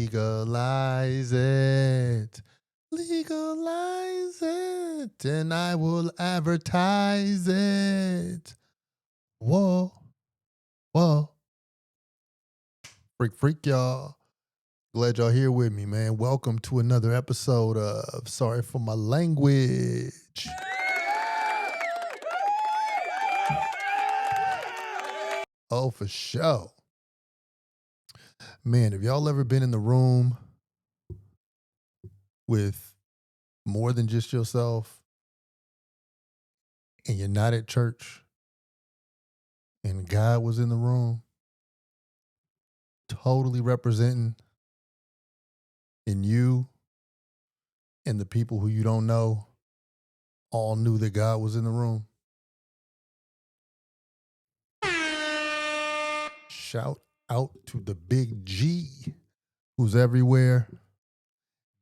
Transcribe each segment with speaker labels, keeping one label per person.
Speaker 1: Legalize it. Legalize it. And I will advertise it. Whoa. Whoa. Freak, y'all. Glad y'all here with me, man. Welcome to another episode of Sorry for My Language. Oh, for sure. Man, have y'all ever been in the room with more than just yourself and you're not at church and God was in the room totally representing and you and the people who you don't know all knew that God was in the room? Shout out to the big G who's everywhere.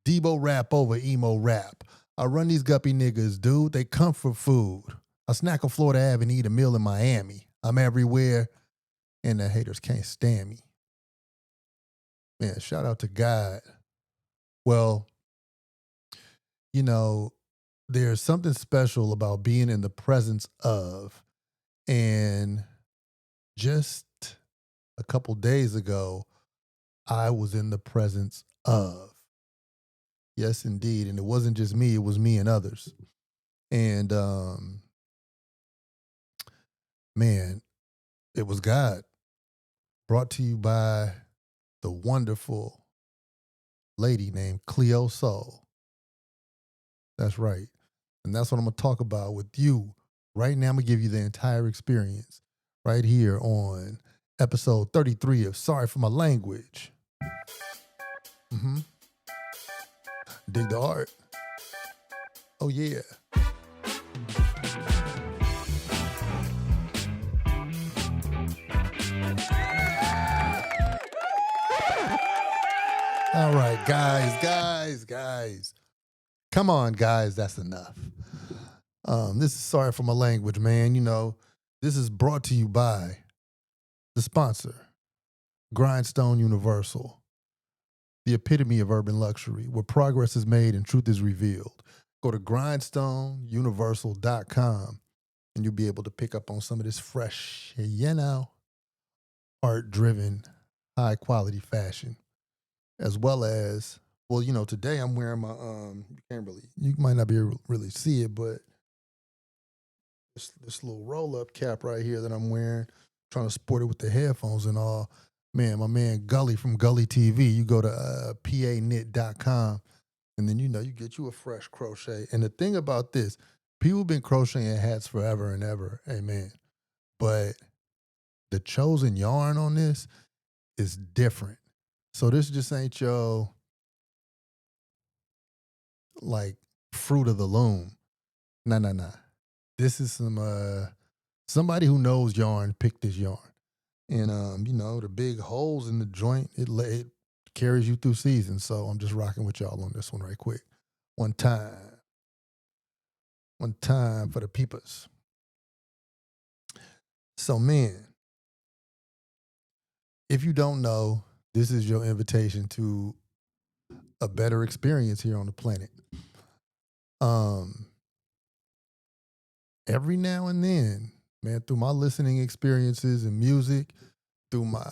Speaker 1: Debo rap over emo rap. I run these guppy niggas, dude. They comfort food. I snack on Florida Ave and eat a meal in Miami. I'm everywhere, and the haters can't stand me. Man, shout out to God. Well, you know, there's something special about being in the presence of, and just a couple days ago, I was in the presence of. Yes, indeed. And it wasn't just me, it was me and others. And man, it was God. Brought to you by the wonderful lady named Cleo Sol. That's right. And that's what I'm going to talk about with you. Right now, I'm going to give you the entire experience right here on episode 33 of Sorry for My Language. Dig the art. Oh, yeah. All right, guys. Come on, guys. That's enough. This is Sorry for My Language, man. You know, this is brought to you by the sponsor, Grindstone Universal, the epitome of urban luxury, where progress is made and truth is revealed. Go to grindstoneuniversal.com and you'll be able to pick up on some of this fresh, art-driven, high-quality fashion, as well as, well, today I'm wearing my, you might not be able to really see it, but this little roll-up cap right here that I'm wearing, trying to sport it with the headphones and all. Man, my man Gully from Gully TV, you go to paknit.com and then, you get you a fresh crochet. And the thing about this, people have been crocheting hats forever and ever, amen. But the chosen yarn on this is different. So this just ain't your, like, fruit of the loom. Nah. This is somebody who knows yarn picked this yarn. And, the big holes in the joint, it carries you through seasons. So I'm just rocking with y'all on this one right quick. One time for the peepers. So, man, if you don't know, this is your invitation to a better experience here on the planet. Every now and then, man, through my listening experiences and music, through my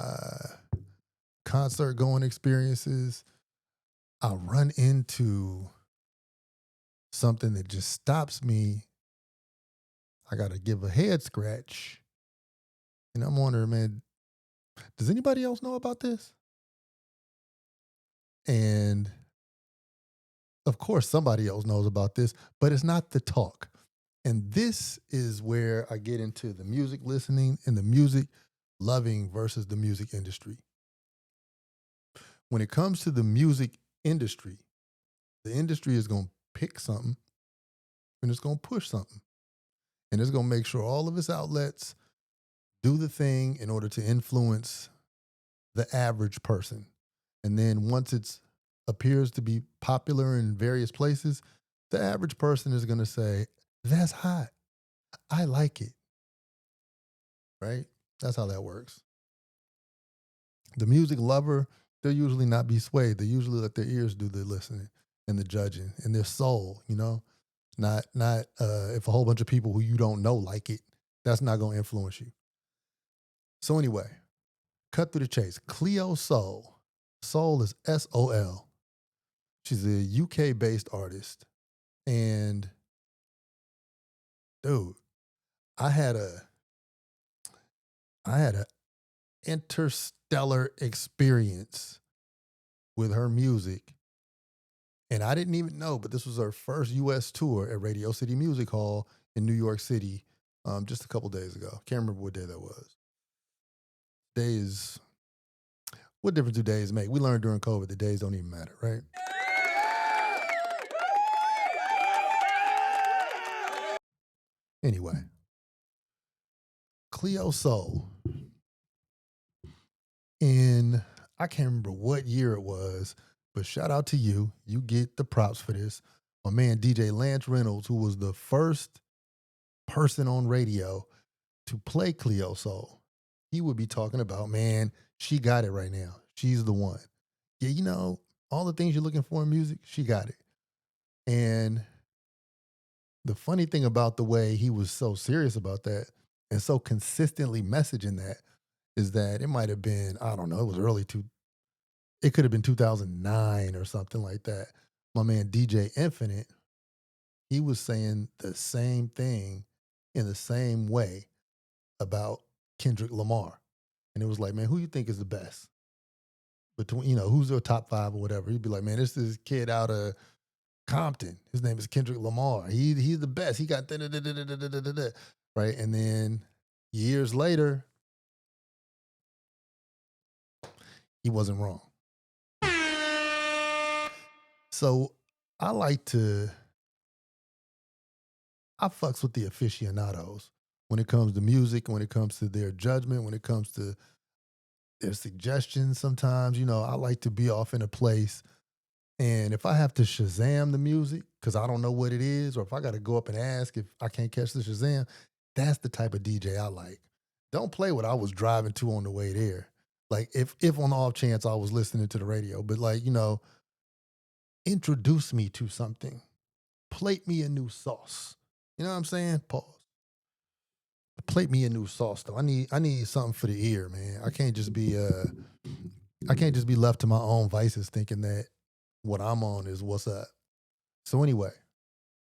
Speaker 1: concert going experiences, I run into something that just stops me. I got to give a head scratch. And I'm wondering, man, does anybody else know about this? And of course, somebody else knows about this, but it's not the talk. And this is where I get into the music listening and the music loving versus the music industry. When it comes to the music industry, the industry is going to pick something and it's going to push something. And it's going to make sure all of its outlets do the thing in order to influence the average person. And then once it appears to be popular in various places, the average person is going to say, that's hot. I like it. Right? That's how that works. The music lover they'll usually not be swayed. They usually let their ears do the listening and the judging and their soul, you know? Not if a whole bunch of people who you don't know like it, that's not gonna influence you. So anyway, cut through the chase. Cleo Sol. Soul is SOL. She's a UK based artist. And dude, I had a I had an interstellar experience with her music. And I didn't even know, but this was her first US tour at Radio City Music Hall in New York City just a couple days ago. Can't remember what day that was. Days, what difference do days make? We learned during COVID the days don't even matter, right? Anyway, Cleo Sol in, I can't remember what year it was, but shout out to you. You get the props for this. My man DJ Lance Reynolds, who was the first person on radio to play Cleo Sol, he would be talking about, man, she got it right now. She's the one. Yeah, you know, all the things you're looking for in music, she got it. And the funny thing about the way he was so serious about that and so consistently messaging that is that it might have been, I don't know, it was it could have been 2009 or something like that. My man DJ Infinite, he was saying the same thing in the same way about Kendrick Lamar. And it was like, man, who you think is the best? Between, you know, who's your top five or whatever? He'd be like, man, this is kid out of Compton. His name is Kendrick Lamar. He's the best. He got da-da-da-da-da-da-da-da, right. And then years later, he wasn't wrong. So I like to, I fucks with the aficionados when it comes to music, when it comes to their judgment, when it comes to their suggestions. Sometimes, you know, I like to be off in a place. And if I have to Shazam the music because I don't know what it is, or if I got to go up and ask if I can't catch the Shazam, that's the type of DJ I like. Don't play what I was driving to on the way there. Like if on the off chance I was listening to the radio, but like, you know, introduce me to something. Plate me a new sauce. You know what I'm saying? Pause. Plate me a new sauce though. I need something for the ear, man. I can't just be left to my own vices thinking that what I'm on is what's up. So anyway,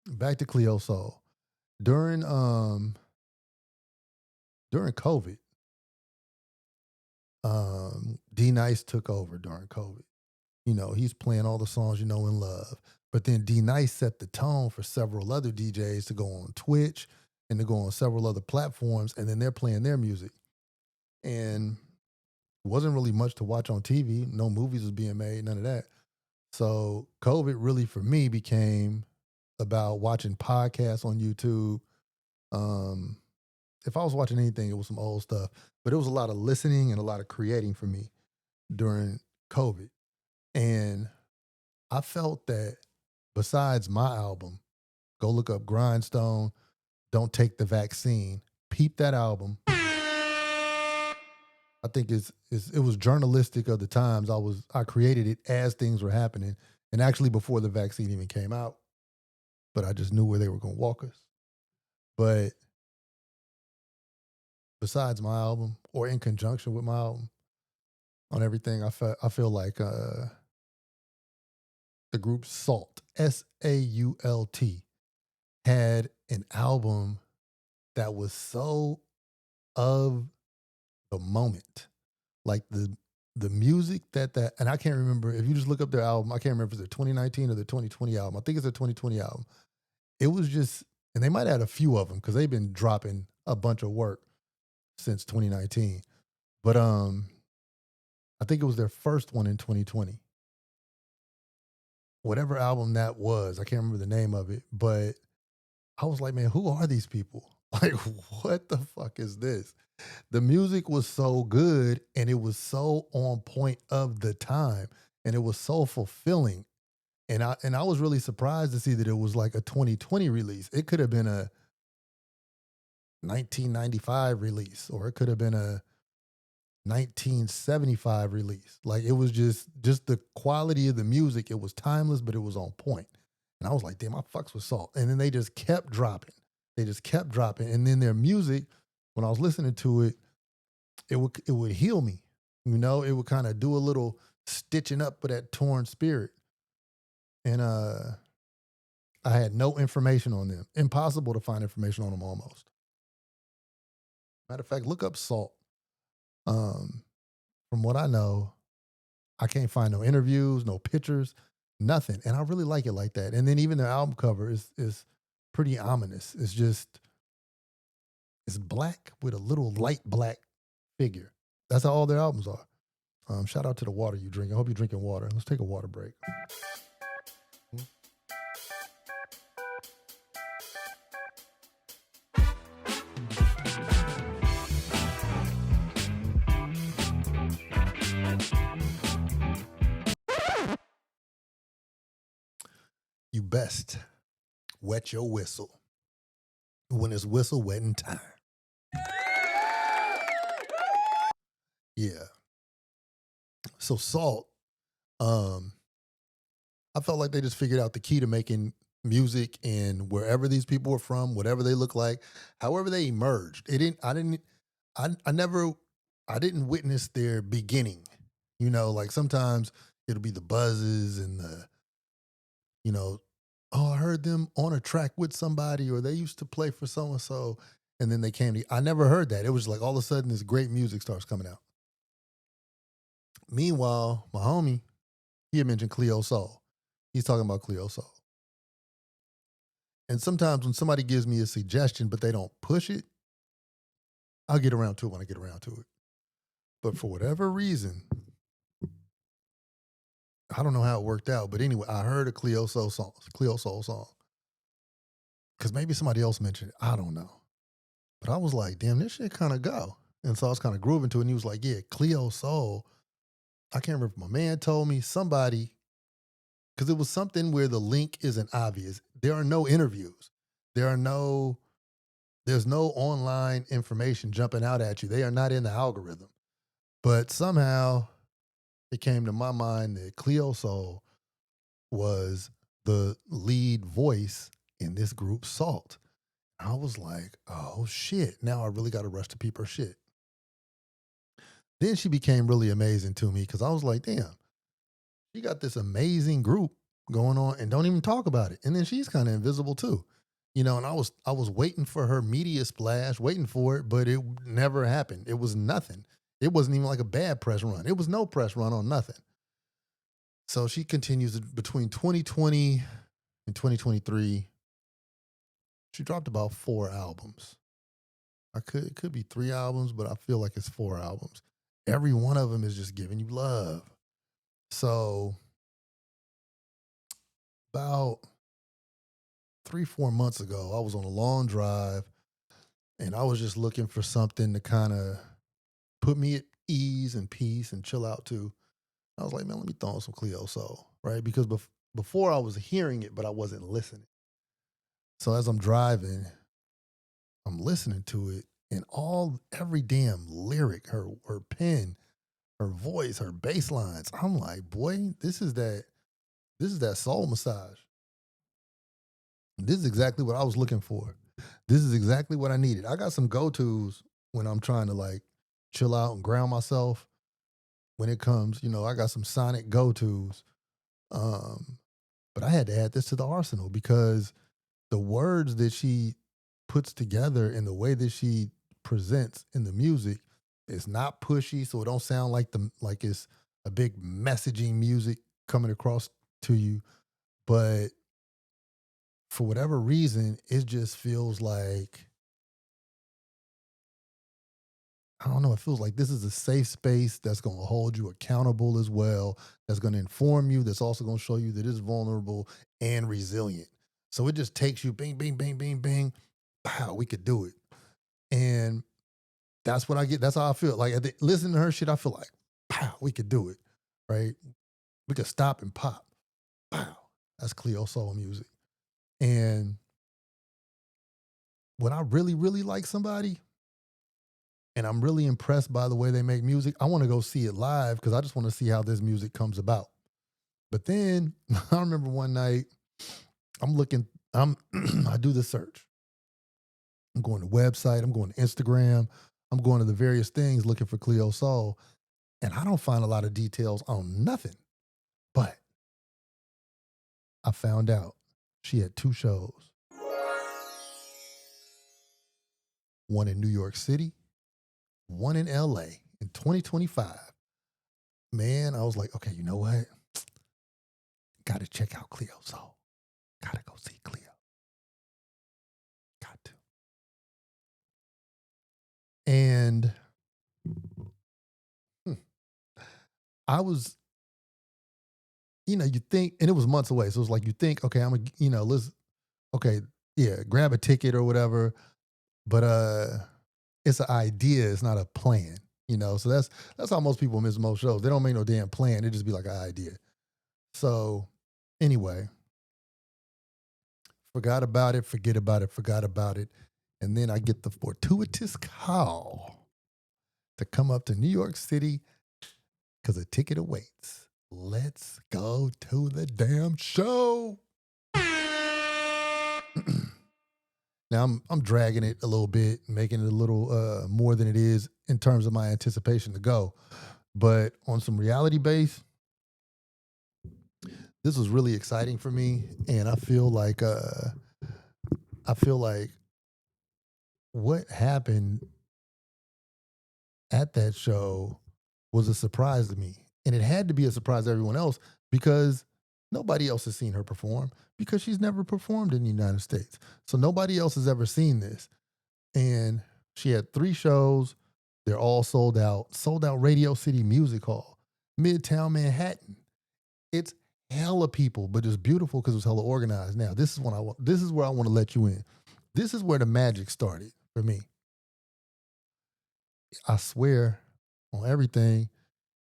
Speaker 1: back to Cleo Sol. During during COVID, D Nice took over during COVID. You know, he's playing all the songs you know and love. But then D Nice set the tone for several other DJs to go on Twitch and to go on several other platforms, and then they're playing their music. And it wasn't really much to watch on TV. No movies was being made, none of that. So COVID really for me became about watching podcasts on YouTube. Um, if I was watching anything, it was some old stuff, but it was a lot of listening and a lot of creating for me during COVID. And I felt that besides my album, go look up Grindstone, Don't Take the Vaccine, peep that album. I think it was journalistic of the times. I created it as things were happening, and actually before the vaccine even came out. But I just knew where they were going to walk us. But besides my album, or in conjunction with my album, on everything, I feel like the group Salt, SAULT, had an album that was so of the moment. Like the music and I can't remember, if you just look up their album, I can't remember if it's their 2019 or their 2020 album. I think it's their 2020 album. It was just, and they might have had a few of them because they've been dropping a bunch of work since 2019. But I think it was their first one in 2020. Whatever album that was, I can't remember the name of it, but I was like, man, who are these people? Like, what the fuck is this? The music was so good and it was so on point of the time and it was so fulfilling. And I was really surprised to see that it was like a 2020 release. It could have been a 1995 release, or it could have been a 1975 release. Like it was just the quality of the music. It was timeless, but it was on point. And I was like, damn, I fucks with Salt. And then they just kept dropping. They just kept dropping. And then their music, when I was listening to it, it would heal me. You know, it would kind of do a little stitching up for that torn spirit. And I had no information on them. Impossible to find information on them almost. Matter of fact, look up Salt. Um, from what I know, I can't find no interviews, no pictures, nothing. And I really like it like that. And then even their album cover is pretty ominous. It's just it's black with a little light black figure. That's how all their albums are. Shout out to the water you drink. I hope you're drinking water. Let's take a water break. You best wet your whistle when it's whistle wetting time. Yeah. So Salt, um, I felt like they just figured out the key to making music and wherever these people were from, whatever they look like, however they emerged. I didn't witness their beginning. You know, like sometimes it'll be the buzzes and the, you know, oh, I heard them on a track with somebody or they used to play for so and so. And then they came to, I never heard that. It was like all of a sudden this great music starts coming out. Meanwhile, my homie, he had mentioned Cleo Sol. He's talking about Cleo Sol. And sometimes when somebody gives me a suggestion, but they don't push it, I'll get around to it when I get around to it. But for whatever reason, I don't know how it worked out. But anyway, I heard a Cleo Sol song. Because maybe somebody else mentioned it. I don't know. But I was like, damn, this shit kind of go. And so I was kind of grooving to it. And he was like, yeah, Cleo Sol. I can't remember if my man told me, somebody, because it was something where the link isn't obvious. There are no interviews. There's no online information jumping out at you. They are not in the algorithm. But somehow it came to my mind that Cleo Sol was the lead voice in this group Salt. I was like, oh shit, now I really got to rush to peep her shit. Then she became really amazing to me because I was like, damn, she got this amazing group going on and don't even talk about it. And then she's kind of invisible too. You know, and I was waiting for her media splash, waiting for it, but it never happened. It was nothing. It wasn't even like a bad press run. It was no press run on nothing. So she continues between 2020 and 2023. She dropped about 4 albums. It could be 3 albums, but I feel like it's 4 albums. Every one of them is just giving you love. So about 3-4 months ago, I was on a long drive and I was just looking for something to kind of put me at ease and peace and chill out to. I was like, man, let me throw on some Cleo Sol, right? Because before I was hearing it, but I wasn't listening. So as I'm driving, I'm listening to it, and every damn lyric, her pen, her voice, her bass lines. I'm like, boy, this is that soul massage. This is exactly what I was looking for. This is exactly what I needed. I got some go-tos when I'm trying to like chill out and ground myself. When it comes, you know, I got some sonic go-tos. But I had to add this to the arsenal because the words that she puts together and the way that she presents in the music is not pushy, so it don't sound like it's a big messaging music coming across to you. But for whatever reason, it just feels like, I don't know, it feels like this is a safe space that's going to hold you accountable as well, that's going to inform you, that's also going to show you that it's vulnerable and resilient. So it just takes you bing, bing, bing, bing, bing. Wow, we could do it. And that's what I get. That's how I feel. Like listening to her shit, I feel like, pow, we could do it. Right? We could stop and pop. Pow. That's Cleo Soul music. And when I really, really like somebody, and I'm really impressed by the way they make music. I want to go see it live because I just want to see how this music comes about. But then I remember one night I'm looking, I do the search. I'm going to website, I'm going to Instagram, I'm going to the various things looking for Cleo Sol, and I don't find a lot of details on nothing. But I found out she had 2 shows, one in New York City, one in LA in 2025. Man, I was like, okay, you know what? Got to check out Cleo Sol. Got to go see Cleo. Got to. And I was, you think, and it was months away. So it was like, you think, okay, I'm let's, okay, yeah, grab a ticket or whatever. But it's an idea, it's not a plan, So that's how most people miss most shows. They don't make no damn plan. It just be like an idea. So anyway, forgot about it, forget about it, forgot about it. And then I get the fortuitous call to come up to New York City because a ticket awaits. Let's go to the damn show. Now I'm dragging it a little bit, making it a little more than it is in terms of my anticipation to go. But on some reality base, this was really exciting for me, and I feel like what happened at that show was a surprise to me, and it had to be a surprise to everyone else because nobody else has seen her perform because she's never performed in the United States. So nobody else has ever seen this. And she had 3 shows. They're all sold out. Sold out Radio City Music Hall, Midtown Manhattan. It's hella people, but it's beautiful because it was hella organized. Now, this is where I want to let you in. This is where the magic started for me. I swear on everything,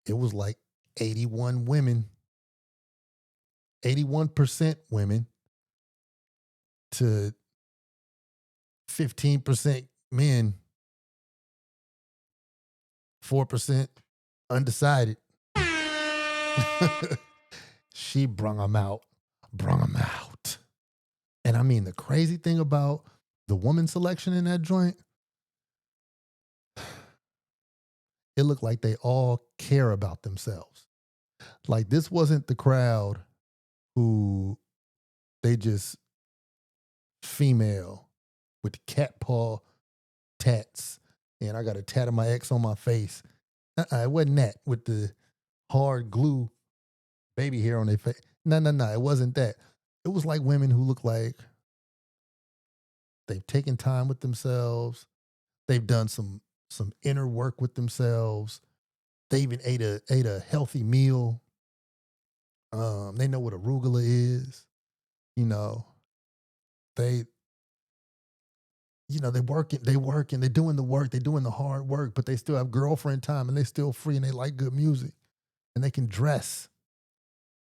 Speaker 1: it was like 81 women, 81% women to 15% men, 4% undecided. She brung them out. And I mean, the crazy thing about the woman selection in that joint, it looked like they all care about themselves. Like, this wasn't the crowd who they just female with the cat paw tats. And I got a tat of my ex on my face. It wasn't that with the hard glue baby hair on their face. No. It wasn't that. It was like women who look like they've taken time with themselves. They've done some inner work with themselves. They even ate a healthy meal. They know what arugula is. They they're working, they're doing the work, they're doing the hard work, but they still have girlfriend time and they're still free and they like good music and they can dress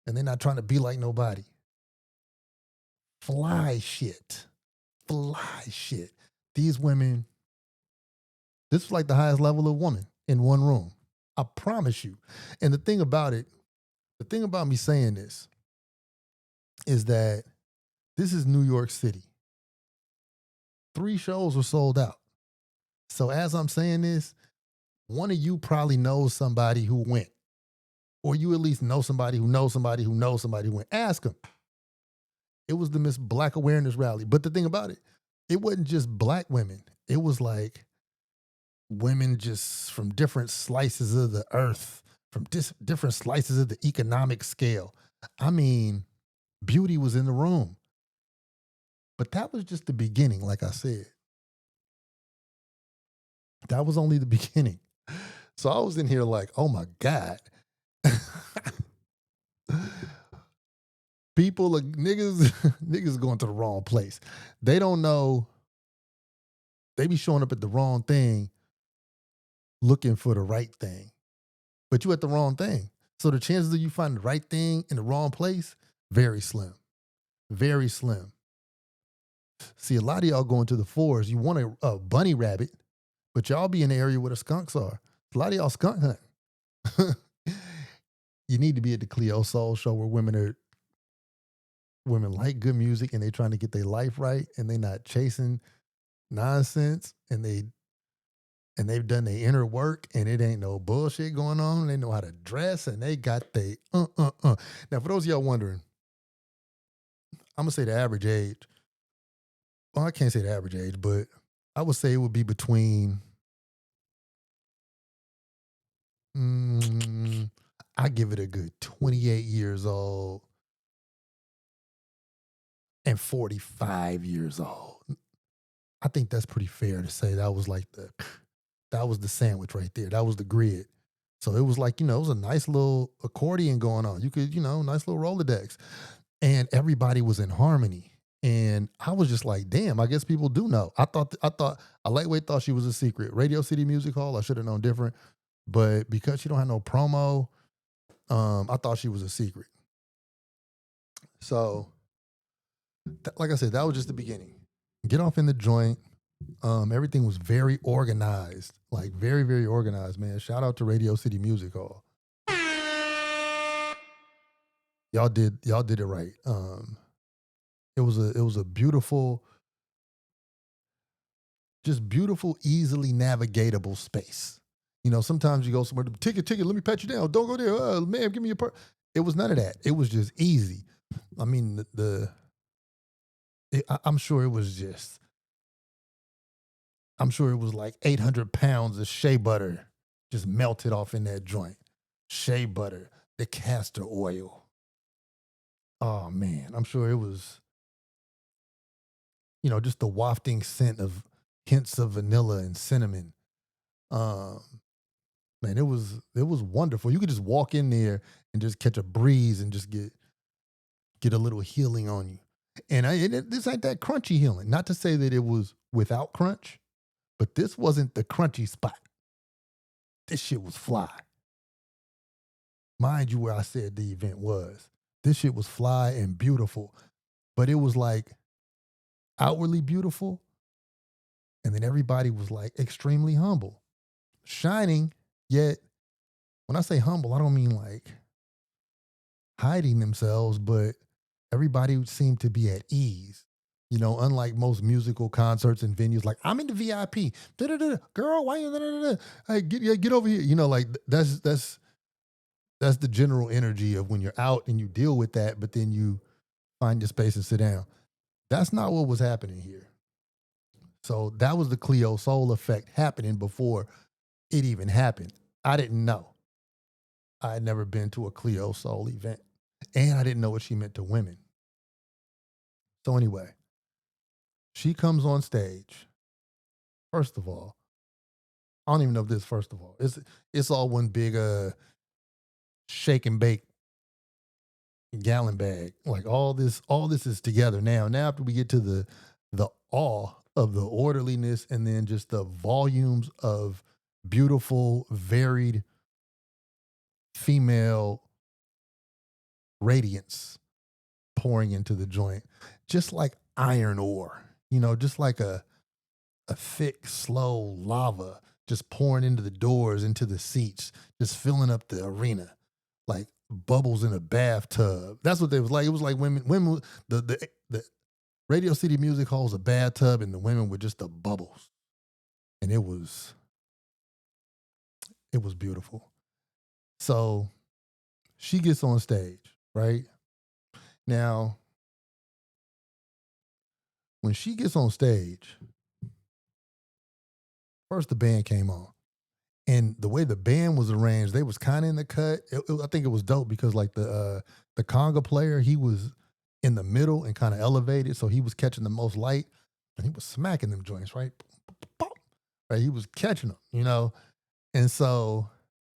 Speaker 1: and they're not trying to be like nobody. Fly shit. These women, this was like the highest level of woman in one room. I promise you. And the thing about me saying this is that this is New York City. 3 shows were sold out. So as I'm saying this, one of you probably knows somebody who went. Or you at least know somebody who knows somebody who knows somebody who went. Ask them. It was the Miss Black Awareness Rally. But the thing about it wasn't just black women. It was like women just from different slices of the earth, from different slices of the economic scale. I mean, beauty was in the room. But that was just the beginning, like I said. That was only the beginning. So I was in here like, oh my God. People are niggas going to the wrong place. They don't know. They be showing up at the wrong thing, looking for the right thing. But you at the wrong thing. So the chances of you finding the right thing in the wrong place, very slim. Very slim. See, a lot of y'all going to the forest. You want a bunny rabbit. But y'all be in the area where the skunks are. A lot of y'all skunk hunt. You need to be at the Cleo Sol show where women like good music and they trying to get their life right and they not chasing nonsense and they've done their inner work and it ain't no bullshit going on. They know how to dress and they got they Now for those of y'all wondering, I'm gonna say the average age. Well, I can't say the average age, but I would say it would be between I give it a good 28 years old and 45 years old. I think that's pretty fair to say that was the sandwich right there. That was the grid. So it was like, it was a nice little accordion going on. You could, nice little Rolodex. And everybody was in harmony. And I was just like, damn, I guess people do know. I thought a lightweight thought she was a secret. Radio City Music Hall, I should have known different. But because she don't have no promo, I thought she was a secret. So, like I said, that was just the beginning. Get off in the joint. Everything was very organized, like very, very organized, man. Shout out to Radio City Music Hall. Y'all did it right. It was a beautiful, just beautiful, easily navigatable space. Sometimes you go somewhere, ticket, let me pat you down. Don't go there. Ma'am, give me your purse. It was none of that. It was just easy. I mean, I'm sure it was like 800 pounds of shea butter just melted off in that joint. Shea butter, the castor oil. Oh man, I'm sure it was, just the wafting scent of hints of vanilla and cinnamon. Man, it was wonderful. You could just walk in there and just catch a breeze and just get a little healing on you. And this ain't that crunchy healing. Not to say that it was without crunch, but this wasn't the crunchy spot. This shit was fly. Mind you, where I said the event was. This shit was fly and beautiful, but it was like outwardly beautiful. And then everybody was like extremely humble, shining. Yet when I say humble, I don't mean like hiding themselves, but everybody seemed to be at ease. Unlike most musical concerts and venues, like I'm in the VIP. Girl, why you? Hey, get over here. Like that's the general energy of when you're out and you deal with that, but then you find your space and sit down. That's not what was happening here. So that was the Cleo Sol effect happening before it even happened. I didn't know. I had never been to a Cleo Sol event, and I didn't know what she meant to women. So anyway, she comes on stage. First of all, I don't even know if this. First of all, it's all one big shake and bake gallon bag. Like all this is together now. Now after we get to the awe of the orderliness and then just the volumes of beautiful, varied female radiance pouring into the joint, just like iron ore, just like a thick, slow lava just pouring into the doors, into the seats, just filling up the arena like bubbles in a bathtub. That's what they was like. It was like women, the Radio City Music Hall's a bathtub and the women were just the bubbles. And it was beautiful. So she gets on stage, right? Now, when she gets on stage, first the band came on. And the way the band was arranged, they was kind of in the cut. I think it was dope because like the conga player, he was in the middle and kind of elevated, so he was catching the most light, and he was smacking them joints, right? Right, he was catching them, And so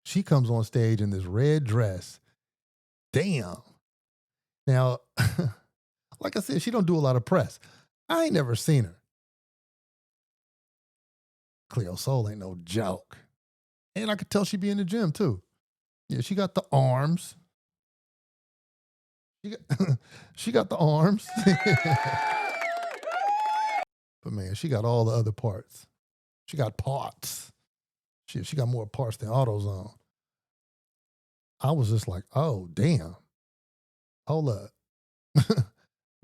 Speaker 1: she comes on stage in this red dress. Damn. Now, like I said, she don't do a lot of press. I ain't never seen her. Cleo Sol ain't no joke. And I could tell she be in the gym too. Yeah, she got the arms. She got the arms. But man, she got all the other parts. She got parts. She got more parts than AutoZone. I was just like, oh, damn. Hold up.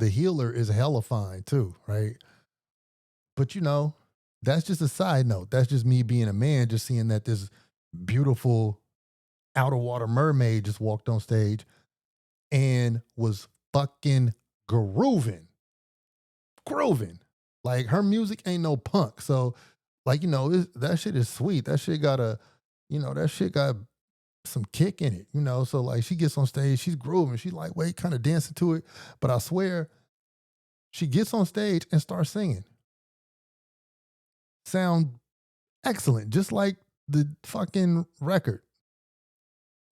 Speaker 1: The healer is hella fine too, right? But that's just a side note. That's just me being a man, just seeing that this beautiful outer water mermaid just walked on stage and was fucking grooving. Grooving. Like her music ain't no punk. So, like, that shit is sweet. That shit got that shit got some kick in it, So like she gets on stage, she's grooving, she's lightweight, kind of dancing to it. But I swear, she gets on stage and starts singing. Sound excellent, just like the fucking record.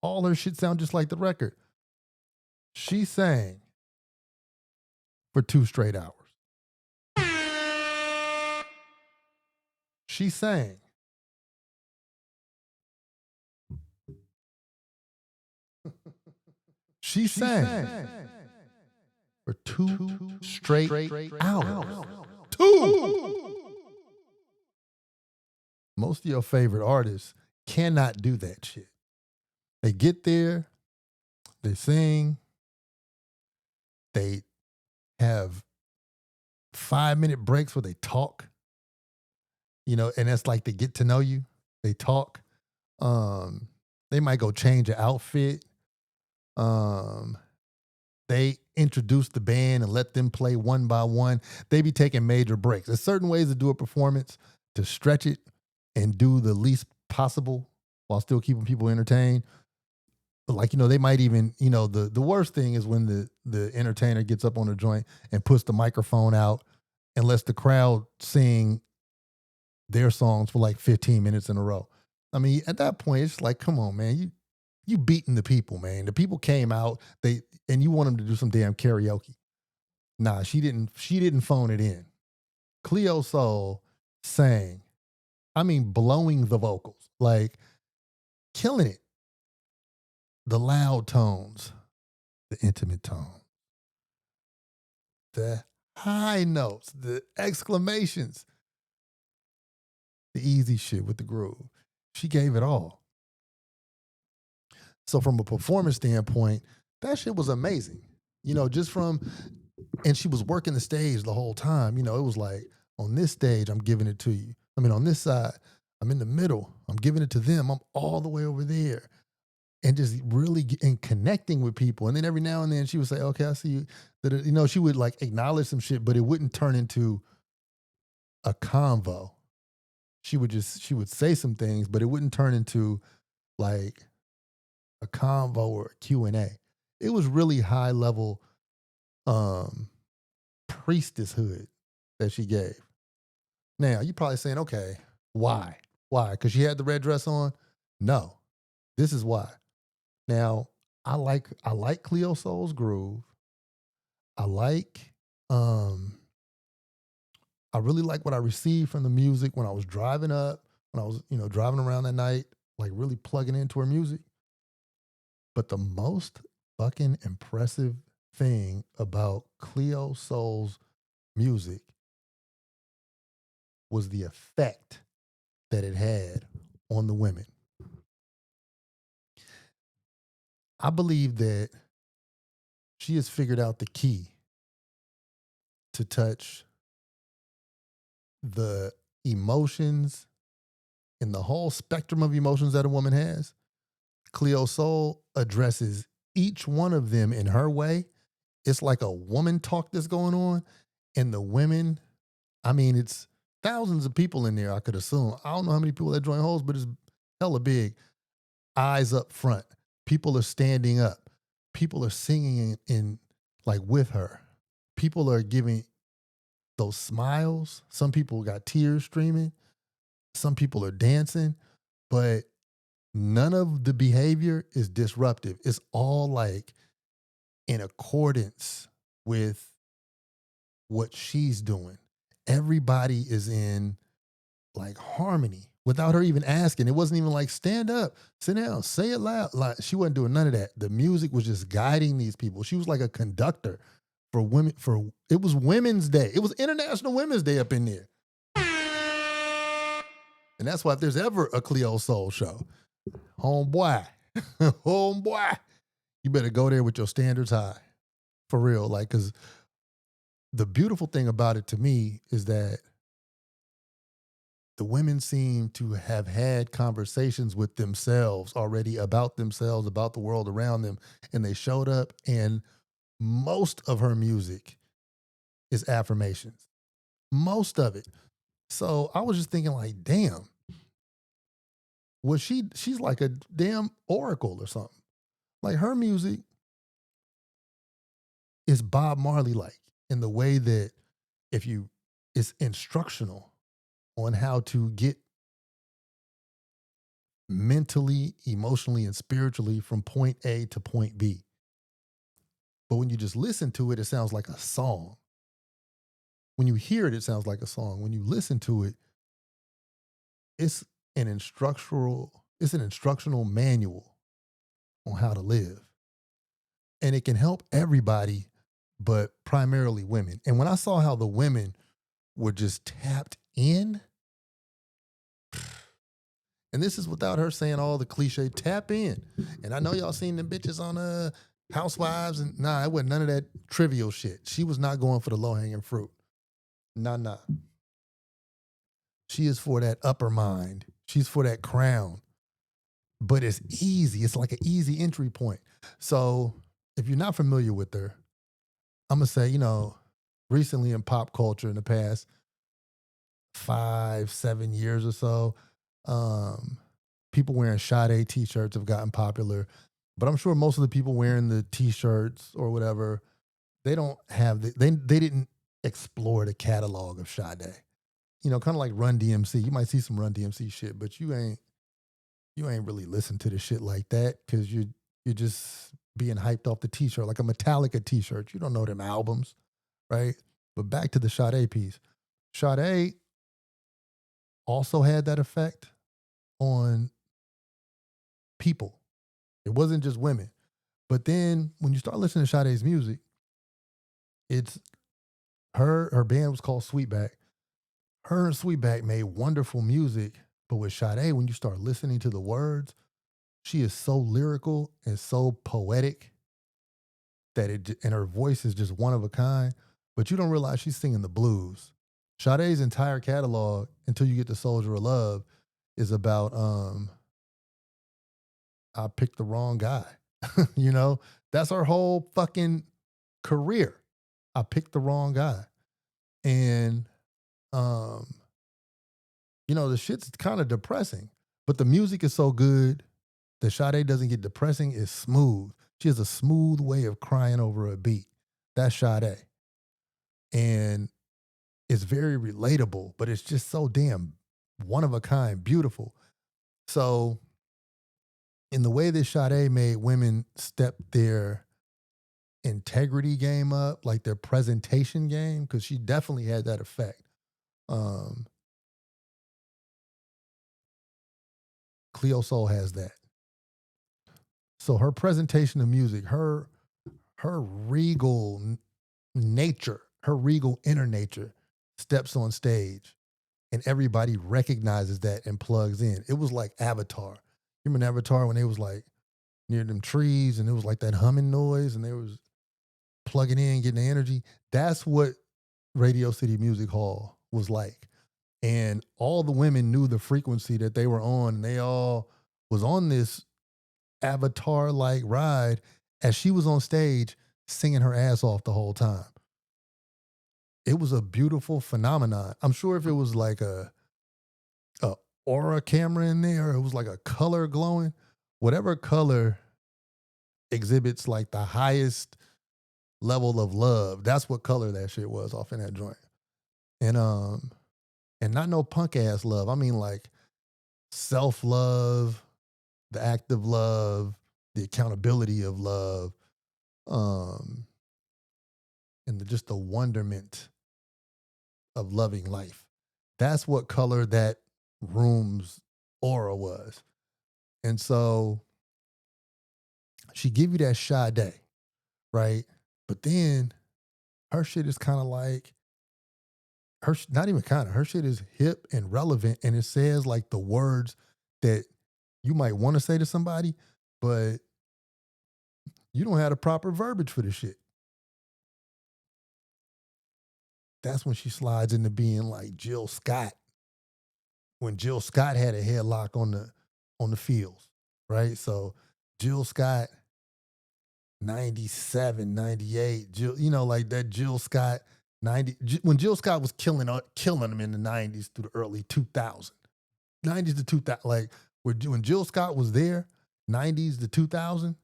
Speaker 1: All her shit sound just like the record. She sang for 2 straight hours. She sang. She sang for 2 straight hours. 2! Most of your favorite artists cannot do that shit. They get there, they sing, they have 5-minute breaks where they talk, and that's like they get to know you. They talk. They might go change an outfit. They introduce the band and let them play one by one. They be taking major breaks. There's certain ways to do a performance to stretch it and do the least possible while still keeping people entertained. Like, they might even, the worst thing is when the entertainer gets up on a joint and puts the microphone out and lets the crowd sing their songs for like 15 minutes in a row. I mean, at that point, it's like, come on, man, you beating the people, man. The people came out, and you want them to do some damn karaoke. Nah, she didn't phone it in. Cleo Sol sang. I mean, blowing the vocals, like killing it. The loud tones, the intimate tone, the high notes, the exclamations, the easy shit with the groove. She gave it all. So from a performance standpoint, that shit was amazing. And she was working the stage the whole time. It was like, on this stage, I'm giving it to you. I mean, on this side, I'm in the middle. I'm giving it to them. I'm all the way over there. And just really connecting with people. And then every now and then she would say, okay, I see you. That, she would like acknowledge some shit, but it wouldn't turn into a convo. She would say some things, but it wouldn't turn into like a convo or a Q&A. It was really high level priestesshood that she gave. Now, you're probably saying, okay, why? Why? Because she had the red dress on? No. This is why. Now, I like Cleo Sol's groove. I really like what I received from the music when I was driving up, when I was, driving around that night, like really plugging into her music. But the most fucking impressive thing about Cleo Sol's music was the effect that it had on the women. I believe that she has figured out the key to touch the emotions and the whole spectrum of emotions that a woman has. Cleo Sol addresses each one of them in her way. It's like a woman talk that's going on. And the women, I mean, it's thousands of people in there, I could assume. I don't know how many people that join holes, but it's hella big. Eyes up front. People are standing up. People are singing in like with her. People are giving those smiles. Some people got tears streaming. Some people are dancing, but none of the behavior is disruptive. It's all like in accordance with what she's doing. Everybody is in like harmony without her even asking. It wasn't even like, stand up, sit down, say it loud. Like she wasn't doing none of that. The music was just guiding these people. She was like a conductor for women. It was Women's Day. It was International Women's Day up in there. And that's why if there's ever a Cleo Soul show, homeboy, homeboy, you better go there with your standards high. For real. Like, because the beautiful thing about it to me is that the women seem to have had conversations with themselves already about themselves, about the world around them, and they showed up. And most of her music is affirmations, most of it. So I was just thinking, like, damn, she's like a damn oracle or something. Like her music is Bob Marley like in the way that if you it's instructional on how to get mentally, emotionally, and spiritually from point A to point B. But when you just listen to it, it sounds like a song. When you hear it, it sounds like a song. When you listen to it, it's it's an instructional manual on how to live. And it can help everybody, but primarily women. And when I saw how the women were just tapped in, and this is without her saying all the cliche tap in. And I know y'all seen them bitches on Housewives, and nah, it wasn't none of that trivial shit. She was not going for the low hanging fruit. Nah. She is for that upper mind. She's for that crown. But it's easy. It's like an easy entry point. So if you're not familiar with her, I'm gonna say, recently in pop culture in the past 5-7 years or so, um, people wearing Sade t-shirts have gotten popular. But I'm sure most of the people wearing the t-shirts or whatever, they don't have they didn't explore the catalog of Sade. Kind of like Run DMC. You might see some Run DMC shit, but you ain't really listen to the shit like that because you're just being hyped off the t-shirt, like a Metallica t-shirt. You don't know them albums, right? But back to the Sade piece. Sade also had that effect on people. It wasn't just women. But then when you start listening to Sade's music, it's her band was called Sweetback. Her and Sweetback made wonderful music. But with Sade, when you start listening to the words, she is so lyrical and so poetic that and her voice is just one of a kind. But you don't realize she's singing the blues. Sade's entire catalog, until you get to Soldier of Love, is about I picked the wrong guy. That's her whole fucking career. I picked the wrong guy. And um, the shit's kind of depressing. But the music is so good that Sade doesn't get depressing. It's smooth. She has a smooth way of crying over a beat. That's Sade. And it's very relatable, but it's just so damn one of a kind, beautiful. So in the way that Sade made women step their integrity game up, like their presentation game, because she definitely had that effect. Um, Cleo Sol has that. So her presentation of music, her regal nature, her regal inner nature steps on stage and everybody recognizes that and plugs in. It was like Avatar. You remember Avatar when they was like near them trees and it was like that humming noise and they was plugging in, getting the energy. That's what Radio City Music Hall was like. And all the women knew the frequency that they were on. And they all was on this Avatar-like ride as she was on stage singing her ass off the whole time. It was a beautiful phenomenon. I'm sure if it was like a aura camera in there, it was like a color glowing, whatever color exhibits like the highest level of love. That's what color that shit was off in that joint. And not no punk ass love. I mean like self-love, the act of love, the accountability of love, um, and just the wonderment of loving life. That's what color that room's aura was. And so she give you that Sade, right? But then her shit is kind of like not even kind of, her shit is hip and relevant, and it says like the words that you might want to say to somebody, but you don't have the proper verbiage for the shit. That's when she slides into being like Jill Scott, when Jill Scott had a headlock on the fields, right? So Jill Scott 97, 98, Jill, like that Jill Scott 90, when Jill Scott was killing them in the 90s through the early 2000s. 90s to 2000, like when Jill Scott was there, 90s to 2000,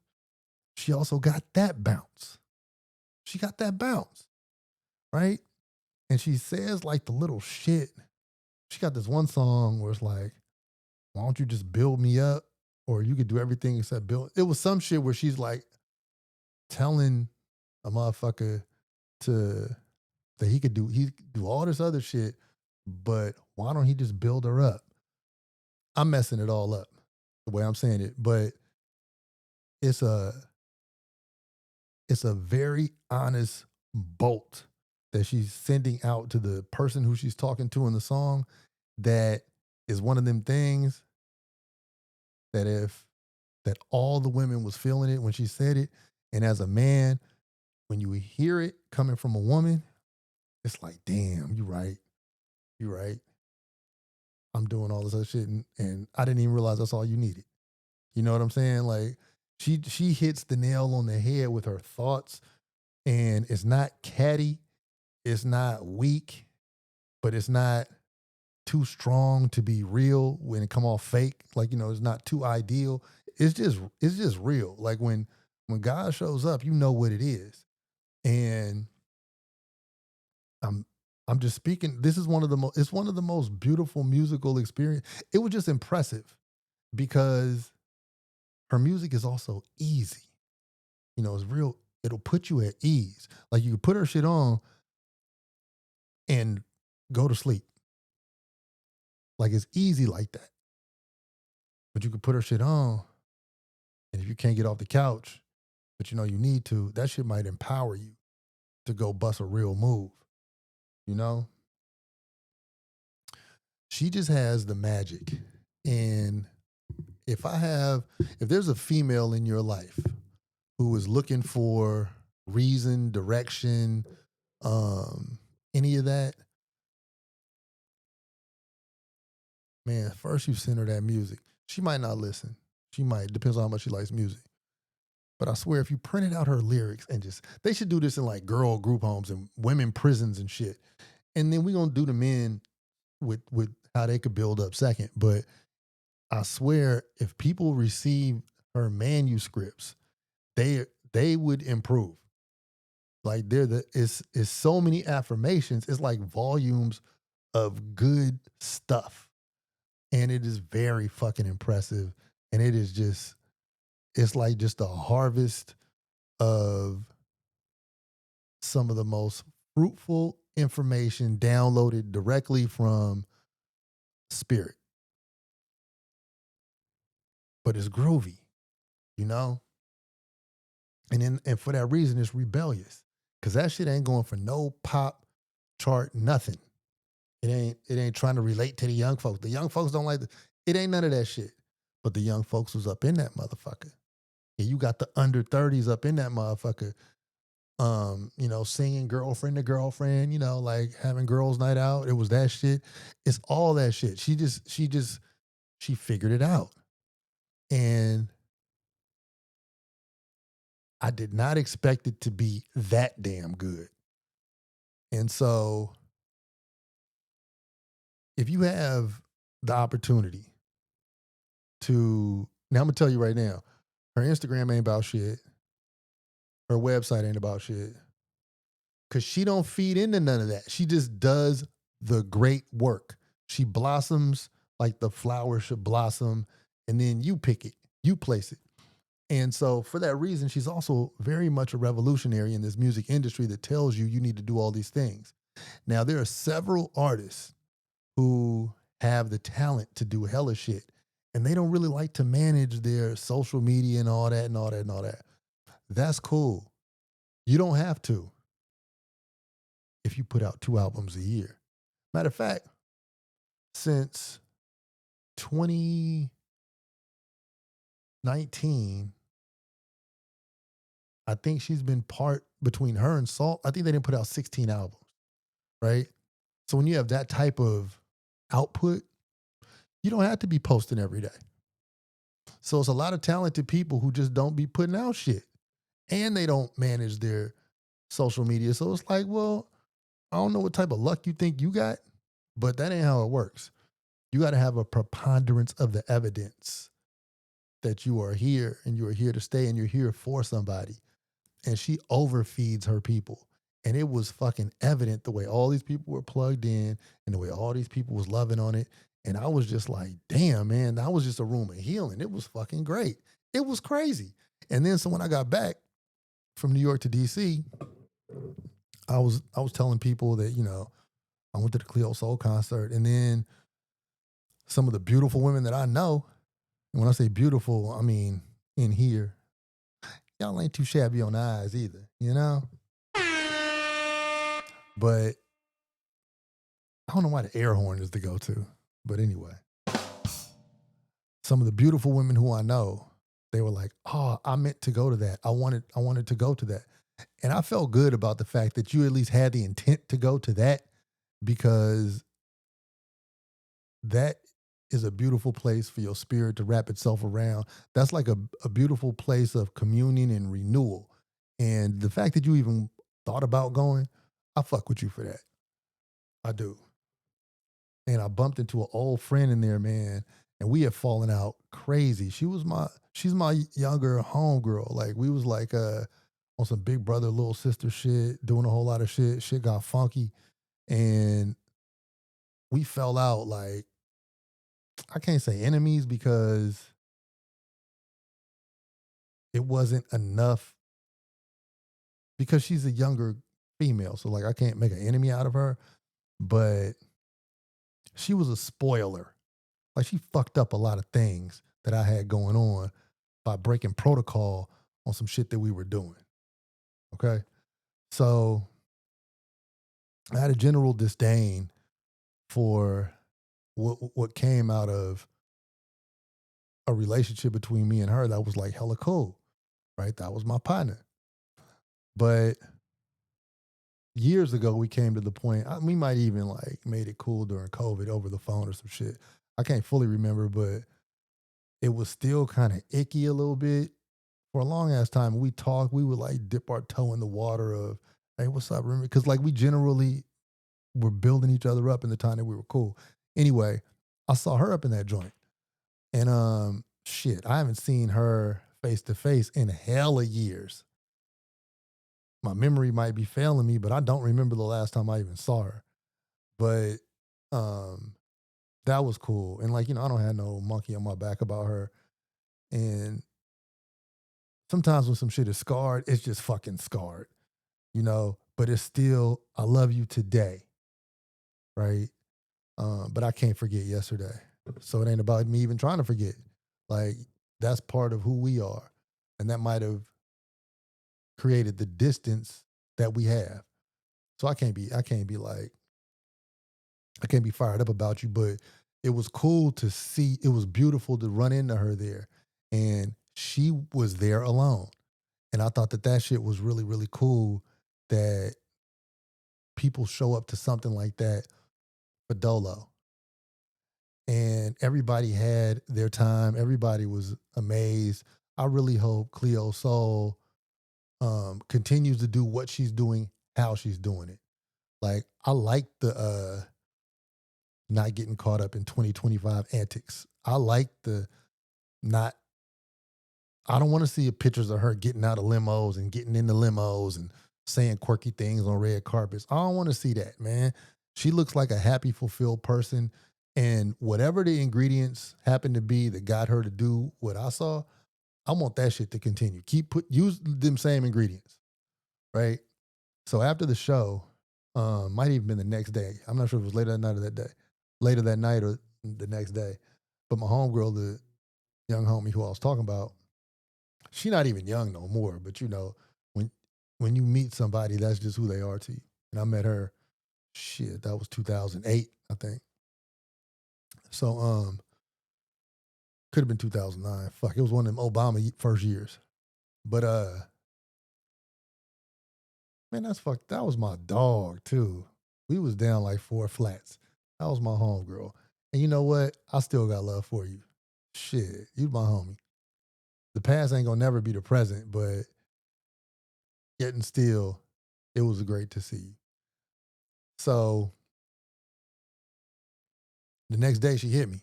Speaker 1: she also got that bounce. She got that bounce, right? And she says like the little shit. She got this one song where it's like, why don't you just build me up? Or you could do everything except build. It was some shit where she's like telling a motherfucker to that he could do all this other shit, but why don't he just build her up? I'm messing it all up the way I'm saying it, but it's a it's a very honest bolt that she's sending out to the person who she's talking to in the song, that is one of them things that if that all the women was feeling it when she said it, and as a man, when you hear it coming from a woman, it's like, damn, you right. I'm doing all this other shit, and I didn't even realize that's all you needed. You know what I'm saying? Like she hits the nail on the head with her thoughts, and it's not catty, it's not weak, but it's not too strong to be real when it come off fake. Like, it's not too ideal. It's just real. Like when God shows up, you know what it is. And I'm I'm just speaking. This is one of the most. It's one of the most beautiful musical experience. It was just impressive because her music is also easy. It's real. It'll put you at ease. Like you can put her shit on and go to sleep. Like it's easy like that. But you could put her shit on, and if you can't get off the couch, but you need to, that shit might empower you to go bust a real move. You know, she just has the magic. And if there's a female in your life who is looking for reason, direction, any of that, man, first you send her that music. She might not listen. She might, depends on how much she likes music. But I swear, if you printed out her lyrics and they should do this in like girl group homes and women prisons and shit. And then we're going to do the men with how they could build up second. But I swear, if people receive her manuscripts, they would improve. Like it's so many affirmations. It's like volumes of good stuff. And it is very fucking impressive. And it's like just a harvest of some of the most fruitful information downloaded directly from spirit. But it's groovy, you know? And for that reason, it's rebellious. Cause that shit ain't going for no pop chart, nothing. It ain't trying to relate to the young folks. The young folks don't like it ain't none of that shit. But the young folks was up in that motherfucker. And you got the under 30s up in that motherfucker. Singing girlfriend to girlfriend, like having girls' night out. It was that shit. It's all that shit. She figured it out. And I did not expect it to be that damn good. And so if you have the opportunity to, now I'm gonna tell you right now, her Instagram ain't about shit. Her website ain't about shit. Cause she don't feed into none of that. She just does the great work. She blossoms like the flower should blossom, and then you pick it, you place it. And so for that reason, she's also very much a revolutionary in this music industry that tells you need to do all these things. Now, there are several artists who have the talent to do hella shit, and they don't really like to manage their social media and all that and all that and all that. That's cool. You don't have to if you put out 2 albums a year. Matter of fact, since 2019, I think she's been part between her and Salt. I think they didn't put out 16 albums, right? So when you have that type of output, you don't have to be posting every day. So it's a lot of talented people who just don't be putting out shit. And they don't manage their social media. So it's like, well, I don't know what type of luck you think you got, but that ain't how it works. You got to have a preponderance of the evidence that you are here and you are here to stay and you're here for somebody. And she overfeeds her people. And it was fucking evident the way all these people were plugged in and the way all these people was loving on it. And I was just like, damn, man, that was just a room of healing. It was fucking great. It was crazy. And then so when I got back from New York to DC, I was telling people that, you know, I went to the Cleo Sol concert, and then some of the beautiful women that I know, and when I say beautiful, I mean in here, y'all ain't too shabby on the eyes either, you know? But I don't know why the air horn is the go-to. But anyway, some of the beautiful women who I know, they were like, oh, I meant to go to that. I wanted to go to that. And I felt good about the fact that you at least had the intent to go to that, because that is a beautiful place for your spirit to wrap itself around. That's like a beautiful place of communion and renewal. And the fact that you even thought about going, I fuck with you for that. I do. And I bumped into an old friend in there, man, and we had fallen out crazy. She's my younger homegirl. Like we was like on some big brother, little sister shit, doing a whole lot of shit. Shit got funky. And we fell out like, I can't say enemies because it wasn't enough, because she's a younger female. So like I can't make an enemy out of her, but she was a spoiler. Like she fucked up a lot of things that I had going on by breaking protocol on some shit that we were doing. Okay. So I had a general disdain for what came out of a relationship between me and her that was like hella cool, right? That was my partner. But years ago, we came to the point, we might even like made it cool during COVID over the phone or some shit. I can't fully remember, but it was still kind of icky a little bit. For a long ass time, we talked, we would like dip our toe in the water of, hey, what's up? Remember? Because like we generally were building each other up in the time that we were cool. Anyway, I saw her up in that joint. And shit, I haven't seen her face to face in hella years. My memory might be failing me, but I don't remember the last time I even saw her. But um that was cool. And like, you know, I don't have no monkey on my back about her. And sometimes when some shit is scarred, it's just fucking scarred, you know, but it's still, I love you today. Right. But I can't forget yesterday. So it ain't about me even trying to forget. Like that's part of who we are. And that might have created the distance that we have. So I can't be like, I can't be fired up about you, but it was cool to see. It was beautiful to run into her there. And she was there alone. And I thought that that shit was really, really cool that people show up to something like that for Dolo. And everybody had their time. Everybody was amazed. I really hope Cleo Sol continues to do what she's doing, how she's doing it. Like, I like the not getting caught up in 2025 antics. I like the not, I don't want to see pictures of her getting out of limos and getting in the limos and saying quirky things on red carpets. I don't want to see that, man. She looks like a happy, fulfilled person. And whatever the ingredients happen to be that got her to do what I saw, I want that shit to continue. Use them same ingredients, right? So after the show, might even been the next day. I'm not sure if it was later that night or that day, later that night or the next day. But my homegirl, the young homie who I was talking about, she not even young no more. But you know, when you meet somebody, that's just who they are to you. And I met her. Shit, that was 2008, I think. So could have been 2009. Fuck, it was one of them Obama first years. But man, that's fucked. That was my dog too. We was down like 4 flats. That was my homegirl. And you know what? I still got love for you. Shit, you my homie. The past ain't gonna never be the present, but yet and still, it was great to see you. So the next day she hit me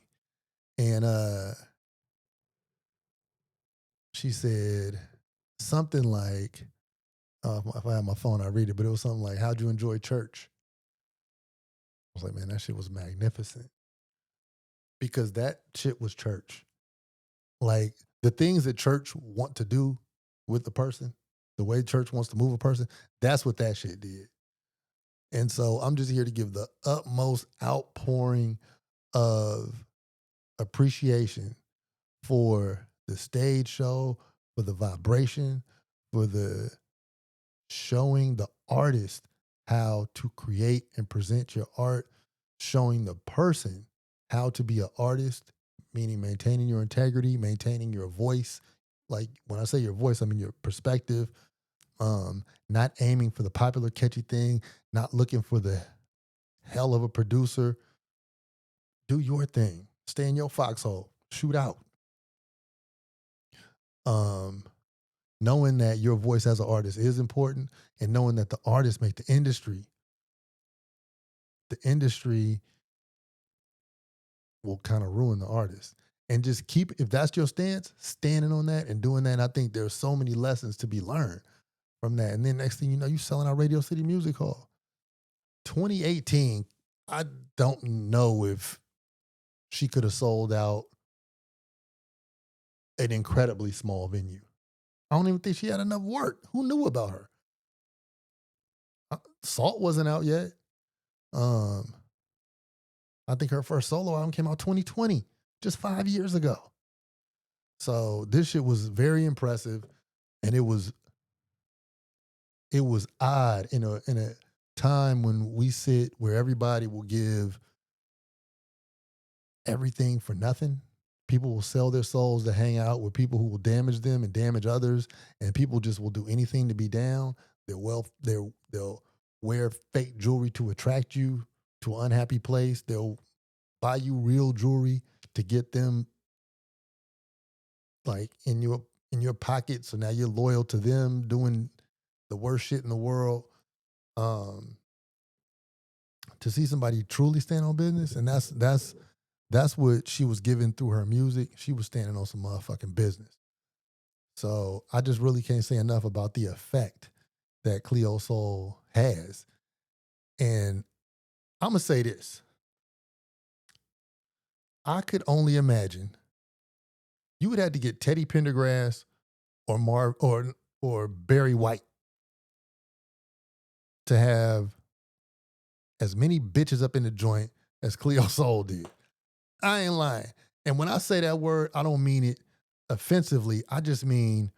Speaker 1: and she said something like, if I had my phone, I'd read it, but it was something like, how'd you enjoy church? I was like, man, that shit was magnificent. Because that shit was church. Like the things that church want to do with the person, the way church wants to move a person, that's what that shit did. And so I'm just here to give the utmost outpouring of appreciation for the stage show, for the vibration, for the showing the artist how to create and present your art, showing the person how to be an artist, meaning maintaining your integrity, maintaining your voice. Like when I say your voice, I mean your perspective, not aiming for the popular catchy thing, not looking for the hell of a producer. Do your thing. Stay in your foxhole. Shoot out. Um, Knowing that your voice as an artist is important and knowing that the artists make the industry will kind of ruin the artist. And just keep, if that's your stance, standing on that and doing that. And I think there's so many lessons to be learned from that. And then next thing you know, you selling out Radio City Music Hall. 2018, I don't know if she could have sold out an incredibly small venue. I don't even think she had enough work. Who knew about her? Salt wasn't out yet. Um, I think her first solo album came out 2020, just 5 years ago. So this shit was very impressive, and it was odd in a time when we sit where everybody will give everything for nothing. People will sell their souls to hang out with people who will damage them and damage others, and people just will do anything to be down. They'll wear fake jewelry to attract you to an unhappy place. They'll buy you real jewelry to get them like in your pocket. So now you're loyal to them doing the worst shit in the world. Um, to see somebody truly stand on business, and that's what she was giving through her music. She was standing on some motherfucking business. So I just really can't say enough about the effect that Cleo Sol has. And I'm gonna say this. I could only imagine you would have to get Teddy Pendergrass or or Barry White to have as many bitches up in the joint as Cleo Sol did. I ain't lying. And when I say that word, I don't mean it offensively. I just mean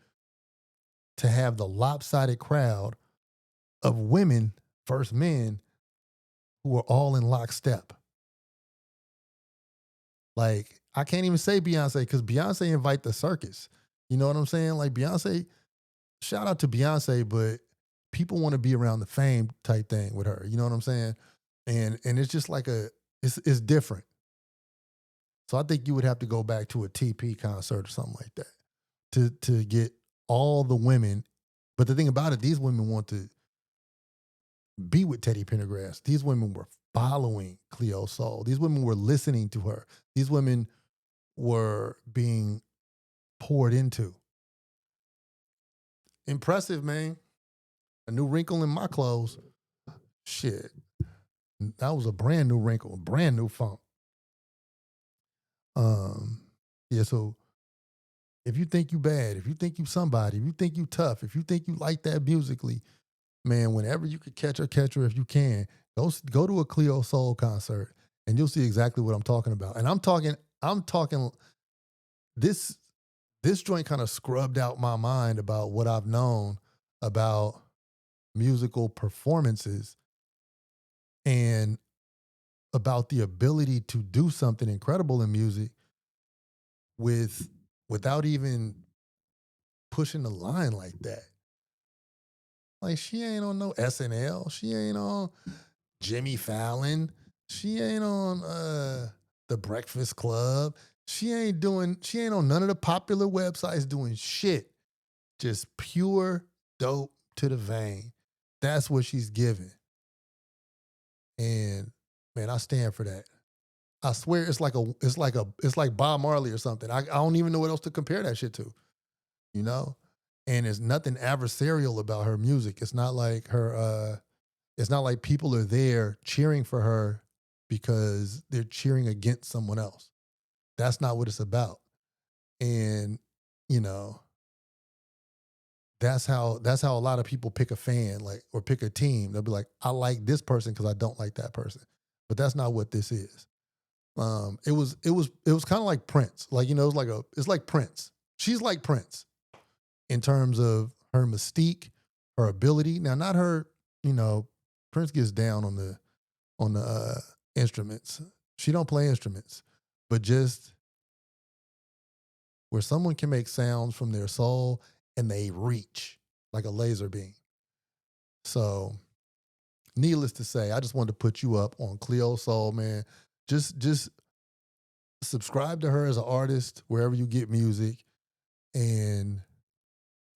Speaker 1: to have the lopsided crowd of women, first men, who are all in lockstep. Like, I can't even say Beyonce because Beyonce invite the circus. You know what I'm saying? Like Beyonce, shout out to Beyonce, but people want to be around the fame type thing with her. You know what I'm saying? And it's just like it's different. So I think you would have to go back to a TP concert or something like that to get all the women. But the thing about it, these women want to be with Teddy Pendergrass. These women were following Cleo Sol. These women were listening to her. These women were being poured into. Impressive, man. A new wrinkle in my clothes. Shit. That was a brand new wrinkle, a brand new funk. Um, yeah, so if you think you bad, if you think you somebody, if you think you tough, if you think you like that musically, man, whenever you could catch her if you can, go to a Cleo Sol concert and you'll see exactly what I'm talking about. And I'm talking this this joint kind of scrubbed out my mind about what I've known about musical performances and about the ability to do something incredible in music with without even pushing the line like that. Like she ain't on no SNL. She ain't on Jimmy Fallon. She ain't on The Breakfast Club. She ain't on none of the popular websites doing shit. Just pure dope to the vein. That's what she's giving. And man, I stand for that. I swear it's like Bob Marley or something. I don't even know what else to compare that shit to, you know? And there's nothing adversarial about her music. It's not like people are there cheering for her because they're cheering against someone else. That's not what it's about. And, you know, that's how a lot of people pick a fan, like, or pick a team. They'll be like, I like this person because I don't like that person. But that's not what this is. It was kind of like Prince. Like, you know, it's like Prince. She's like Prince in terms of her mystique, her ability. Now, not her, you know, Prince gets down on the instruments. She don't play instruments, but just where someone can make sounds from their soul and they reach like a laser beam. So, needless to say, I just wanted to put you up on Cleo Sol, man. Just subscribe to her as an artist wherever you get music. And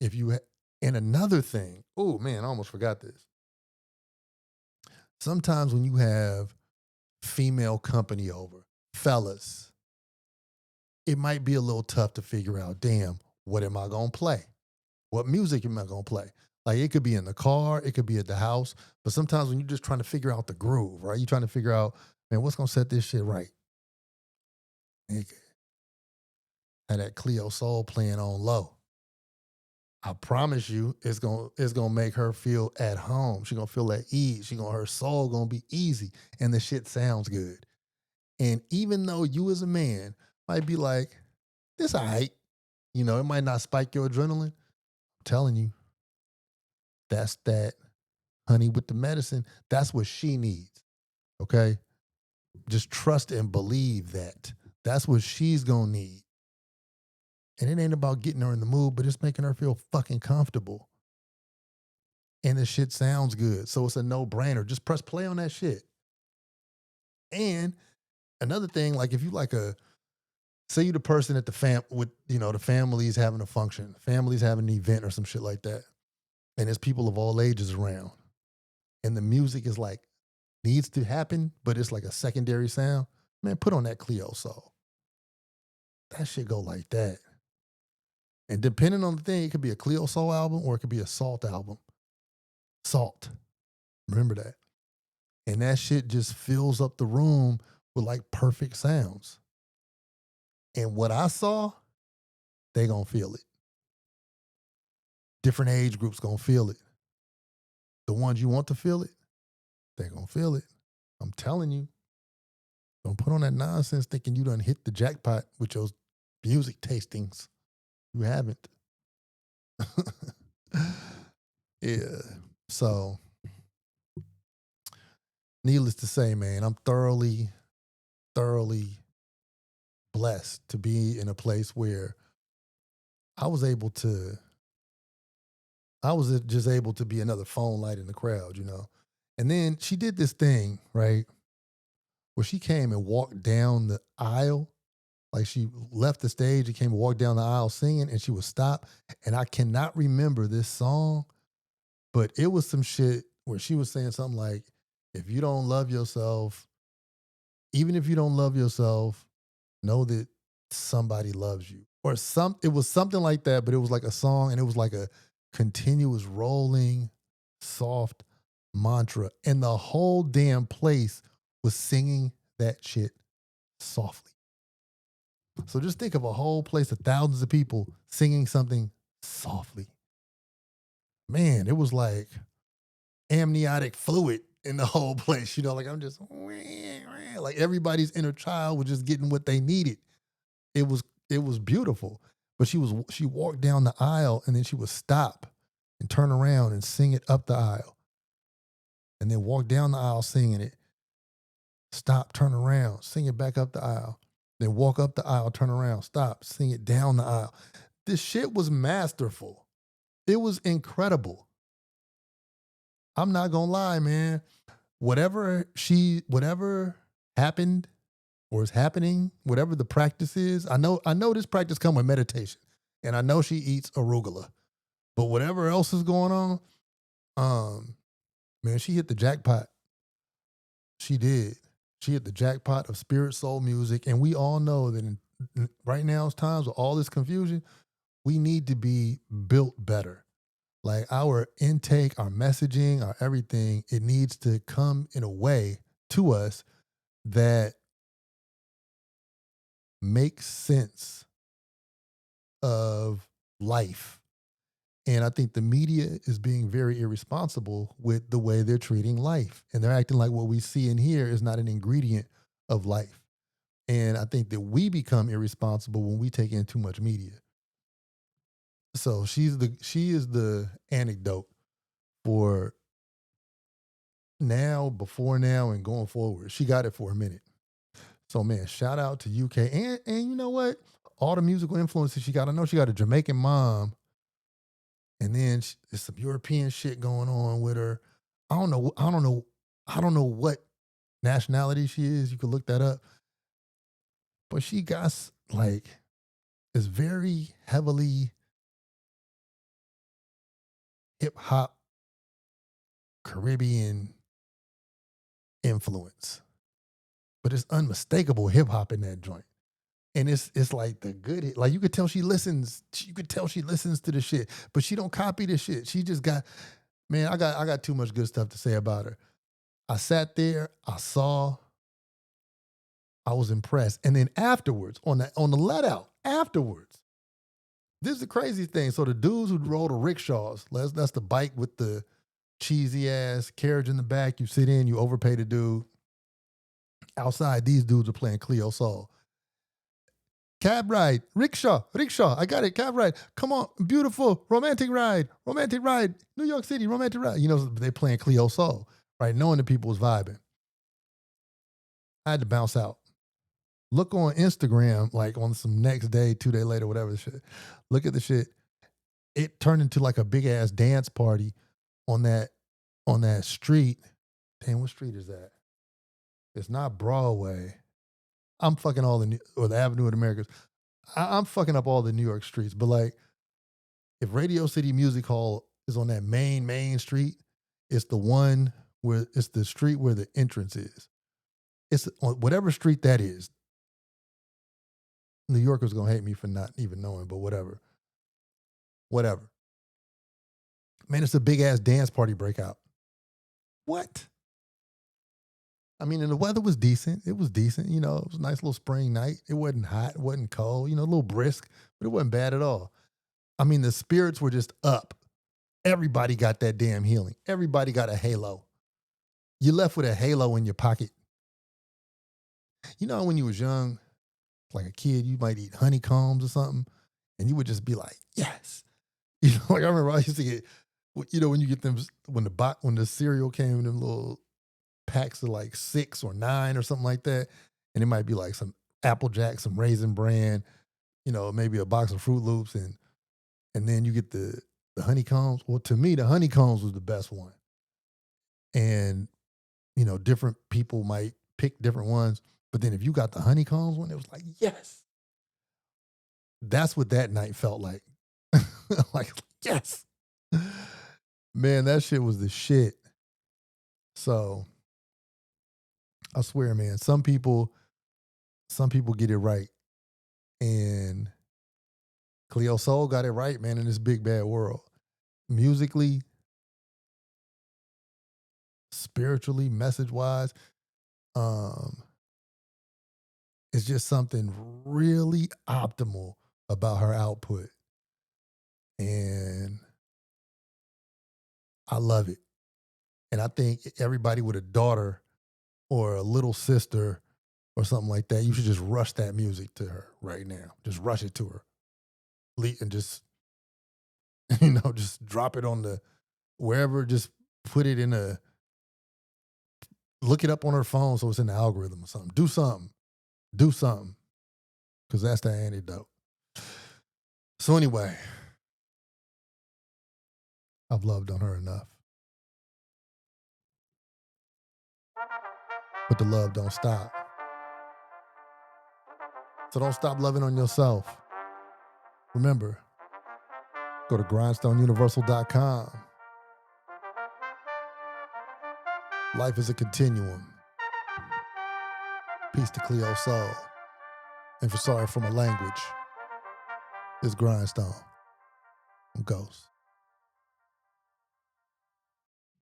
Speaker 1: if you and another thing, oh man, I almost forgot this. Sometimes when you have female company over, fellas, it might be a little tough to figure out, damn, what am I gonna play? What music am I gonna play? Like it could be in the car, it could be at the house, but sometimes when you're just trying to figure out the groove, right? You're trying to figure out, man, what's gonna set this shit right? Nigga, have that Cleo Soul playing on low. I promise you, it's gonna make her feel at home. She gonna feel at ease. Her soul gonna be easy, and the shit sounds good. And even though you as a man might be like, this all right, you know, it might not spike your adrenaline. I'm telling you, that's that honey with the medicine. That's what she needs. Okay, just trust and believe that. That's what she's gonna need. And it ain't about getting her in the mood, but it's making her feel fucking comfortable. And the shit sounds good. So it's a no brainer. Just press play on that shit. And another thing, like if you like say you the person at the the family's having a function, family's having an event or some shit like that. And there's people of all ages around. And the music is like, needs to happen, but it's like a secondary sound. Man, put on that Cleo Soul. That shit go like that. And depending on the thing, it could be a Cleo Soul album or it could be a Salt album. Salt. Remember that. And that shit just fills up the room with like perfect sounds. And what I saw, they gonna feel it. Different age groups gonna feel it. The ones you want to feel it, they gonna feel it. I'm telling you. Don't put on that nonsense thinking you done hit the jackpot with your music tastings. You haven't. Yeah. So, needless to say, man, I'm thoroughly blessed to be in a place where I was able to, I was just able to be another phone light in the crowd, you know? And then she did this thing, right? Where she came and walked down the aisle. Like she left the stage and came and walked down the aisle singing and she would stop. And I cannot remember this song, but it was some shit where she was saying something like, if you don't love yourself, even if you don't love yourself, know that somebody loves you. Or it was something like that, but it was like a song and it was like a continuous rolling, soft mantra. And the whole damn place was singing that shit softly. So just think of a whole place of thousands of people singing something softly. Man, it was like amniotic fluid in the whole place. You know, like I'm just like everybody's inner child was just getting what they needed. It was beautiful. But she walked down the aisle and then she would stop and turn around and sing it up the aisle. And then walk down the aisle singing it. stop, turn around, sing it back up the aisle. Then walk up the aisle, turn around, stop, sing it down the aisle. This shit was masterful. It was incredible. I'm not gonna lie, man. Whatever happened or is happening, whatever the practice is, I know this practice come with meditation. And I know she eats arugula. But whatever else is going on, man, she hit the jackpot. She did. She hit the jackpot of spirit soul music. And we all know that right now's times with all this confusion, we need to be built better. Like our intake, our messaging, our everything, it needs to come in a way to us that makes sense of life. And I think the media is being very irresponsible with the way they're treating life. And they're acting like what we see in here is not an ingredient of life. And I think that we become irresponsible when we take in too much media. So she is the anecdote for now, before now, and going forward. She got it for a minute. So man, shout out to UK. And you know what? All the musical influences she got. I know she got a Jamaican mom, and then there's some European shit going on with her. I don't know what nationality she is. You could look that up. But she got like this very heavily hip hop Caribbean influence. But it's unmistakable hip hop in that joint. And it's like the good, like you could tell she listens. You could tell she listens to the shit, but she don't copy the shit. She just got, man. I got too much good stuff to say about her. I sat there, I saw, I was impressed, and then afterwards, on the let out, afterwards, this is the crazy thing. So the dudes who roll the rickshaws, that's the bike with the cheesy ass carriage in the back. You sit in, you overpay the dude. Outside, these dudes are playing Cleo Sol. Cab ride, rickshaw, I got it, cab ride. Come on, beautiful, romantic ride, New York City, romantic ride. You know, they playing Cleo Sol, right? Knowing the people was vibing. I had to bounce out. Look on Instagram, like on some next day, 2 day later, whatever the shit. Look at the shit. It turned into like a big ass dance party on that street. Damn, what street is that? It's not Broadway. I'm fucking all or the Avenue of the Americas. I'm fucking up all the New York streets. But like, if Radio City Music Hall is on that main street, it's the one where it's the street where the entrance is. It's on whatever street that is. New Yorkers gonna hate me for not even knowing, but whatever. Whatever. Man, it's a big ass dance party breakout. What? I mean, and the weather was decent. It was decent. You know, it was a nice little spring night. It wasn't hot. It wasn't cold. You know, a little brisk, but it wasn't bad at all. I mean, the spirits were just up. Everybody got that damn healing. Everybody got a halo. You left with a halo in your pocket. You know, when you was young, like a kid, you might eat honeycombs or something, and you would just be like, yes. You know, like I remember I used to get, you know, when you get them, when the cereal came in them little packs of like 6 or 9 or something like that, and it might be like some Apple Jack, some Raisin Bran, you know, maybe a box of Fruit Loops, and then you get the honeycombs. Well, to me, the honeycombs was the best one. And, you know, different people might pick different ones. But then if you got the honeycombs one, it was like, yes. That's what that night felt like. Like, yes. Man, that shit was the shit. So I swear, man, some people get it right. And Cleo Sol got it right, man, in this big bad world. Musically, spiritually, message wise, it's just something really optimal about her output. And I love it. And I think everybody with a daughter or a little sister or something like that, you should just rush that music to her right now. Just rush it to her. And just, you know, just drop it on the wherever, just put it in look it up on her phone so it's in the algorithm or something. Do something. Do something. Because that's the antidote. So anyway, I've loved on her enough. But the love don't stop. So don't stop loving on yourself. Remember, go to grindstoneuniversal.com. Life is a continuum. Peace to Cleo Sol. And for sorry for my language, it's Grindstone. I'm Ghost.